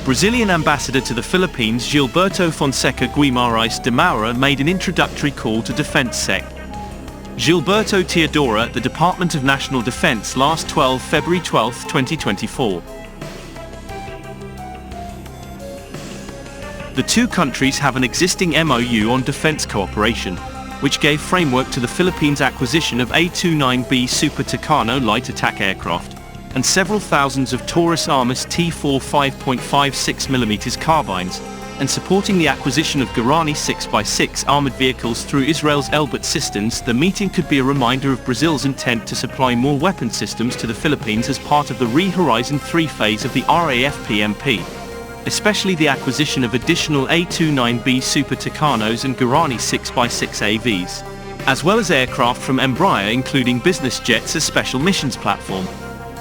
Brazilian ambassador to the Philippines Gilberto Fonseca Guimarães de Moura made an introductory call to Defense Sec. Gilberto Teodoro at the Department of National Defense last February 12, 2024. The two countries have an existing MOU on defense cooperation, which gave framework to the Philippines' acquisition of A-29B Super Tucano light attack aircraft, and several thousands of Taurus Armas T4 5.56mm carbines, and supporting the acquisition of Guarani 6x6 armored vehicles through Israel's Elbit Systems. The meeting could be a reminder of Brazil's intent to supply more weapon systems to the Philippines as part of the Re-Horizon 3 phase of the RAFPMP, especially the acquisition of additional A-29B Super Tucanos and Guarani 6x6 AVs, as well as aircraft from Embraer including business jets as special missions platform,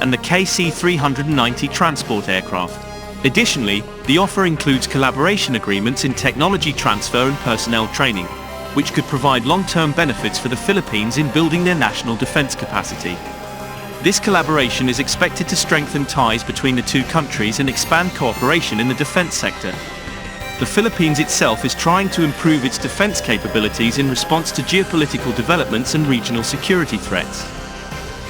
and the KC-390 transport aircraft. Additionally, the offer includes collaboration agreements in technology transfer and personnel training, which could provide long-term benefits for the Philippines in building their national defense capacity. This collaboration is expected to strengthen ties between the two countries and expand cooperation in the defense sector. The Philippines itself is trying to improve its defense capabilities in response to geopolitical developments and regional security threats.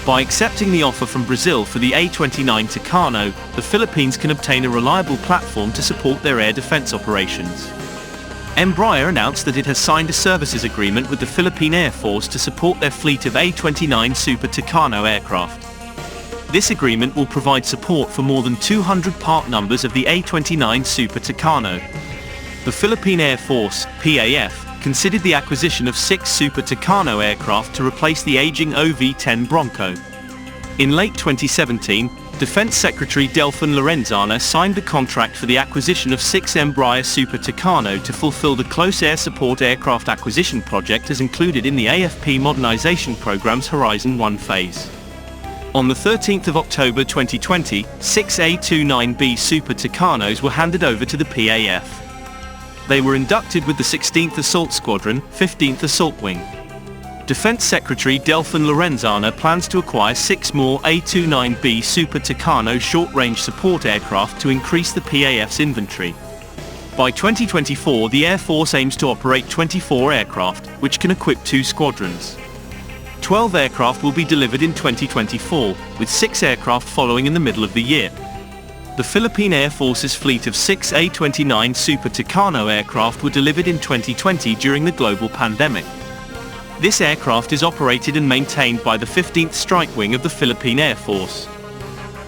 By accepting the offer from Brazil for the A-29 Tucano, the Philippines can obtain a reliable platform to support their air defense operations. Embraer announced that it has signed a services agreement with the Philippine Air Force to support their fleet of A-29 Super Tucano aircraft. This agreement will provide support for more than 200 part numbers of the A-29 Super Tucano. The Philippine Air Force, PAF, considered the acquisition of 6 Super Tucano aircraft to replace the aging OV-10 Bronco. In late 2017, Defense Secretary Delfin Lorenzana signed the contract for the acquisition of 6 Embraer Super Tucano to fulfill the Close Air Support Aircraft Acquisition project as included in the AFP Modernization Program's Horizon 1 phase. On the 13th of October 2020, 6 A-29B Super Tucanos were handed over to the PAF. They were inducted with the 16th Assault Squadron, 15th Assault Wing. Defense Secretary Delfin Lorenzana plans to acquire 6 more A-29B Super Tucano short-range support aircraft to increase the PAF's inventory. By 2024, the Air Force aims to operate 24 aircraft, which can equip 2 squadrons. 12 aircraft will be delivered in 2024, with 6 aircraft following in the middle of the year. The Philippine Air Force's fleet of 6 A-29 Super Tucano aircraft were delivered in 2020 during the global pandemic. This aircraft is operated and maintained by the 15th Strike Wing of the Philippine Air Force.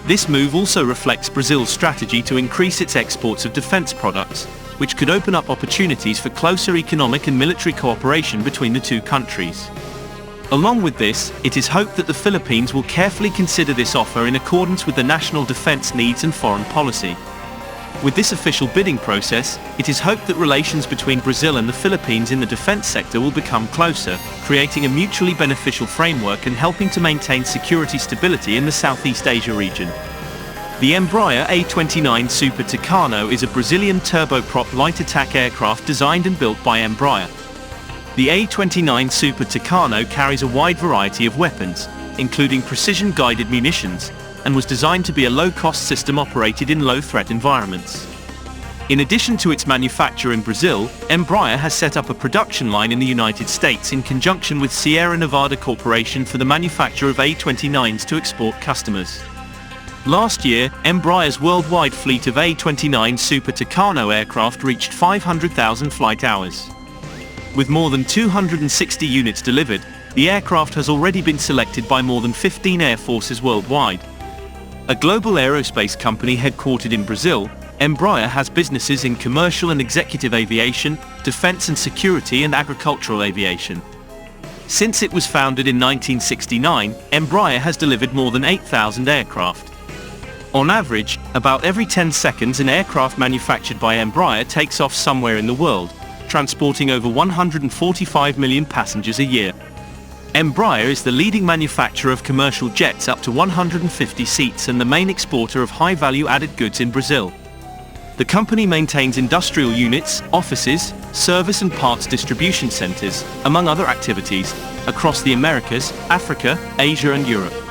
This move also reflects Brazil's strategy to increase its exports of defense products, which could open up opportunities for closer economic and military cooperation between the two countries. Along with this, it is hoped that the Philippines will carefully consider this offer in accordance with the national defense needs and foreign policy. With this official bidding process, it is hoped that relations between Brazil and the Philippines in the defense sector will become closer, creating a mutually beneficial framework and helping to maintain security stability in the Southeast Asia region. The Embraer A-29 Super Tucano is a Brazilian turboprop light attack aircraft designed and built by Embraer. The A-29 Super Tucano carries a wide variety of weapons, including precision-guided munitions, and was designed to be a low-cost system operated in low-threat environments. In addition to its manufacture in Brazil, Embraer has set up a production line in the United States in conjunction with Sierra Nevada Corporation for the manufacture of A-29s to export customers. Last year, Embraer's worldwide fleet of A-29 Super Tucano aircraft reached 500,000 flight hours. With more than 260 units delivered, the aircraft has already been selected by more than 15 air forces worldwide. A global aerospace company headquartered in Brazil, Embraer has businesses in commercial and executive aviation, defense and security, and agricultural aviation. Since it was founded in 1969, Embraer has delivered more than 8,000 aircraft. On average, about every 10 seconds an aircraft manufactured by Embraer takes off somewhere in the world, transporting over 145 million passengers a year. Embraer is the leading manufacturer of commercial jets up to 150 seats and the main exporter of high-value added goods in Brazil. The company maintains industrial units, offices, service and parts distribution centers, among other activities, across the Americas, Africa, Asia and Europe.